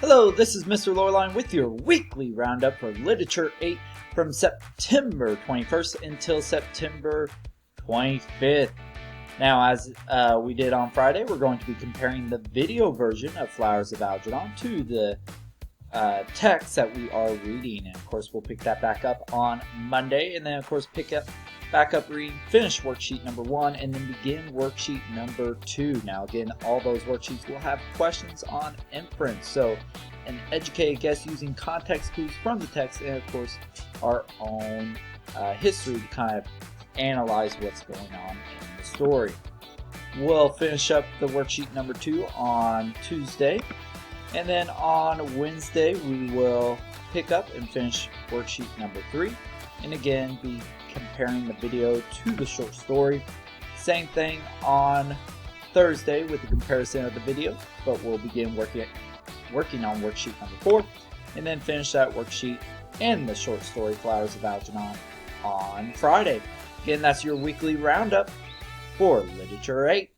Hello, this is Mr. Loreline with your weekly roundup for Literature 8 from September 21st until September 25th. Now, as we did on Friday, we're going to be comparing the video version of Flowers of Algernon to the text that we are reading. And of course, we'll pick that back up on Monday, and then of course back up reading, finish worksheet number 1, and then begin worksheet number 2. Now again, all those worksheets will have questions on inference, so an educated guess using context clues from the text, and of course our own history to kind of analyze what's going on in the story. We'll finish up the worksheet number 2 on Tuesday, and then on Wednesday we will pick up and finish worksheet number 3, and again be comparing the video to the short story. Same thing on Thursday with the comparison of the video, but we'll begin working on worksheet number 4, and then finish that worksheet and the short story Flowers of Algernon on Friday. Again, that's your weekly roundup for Literature 8.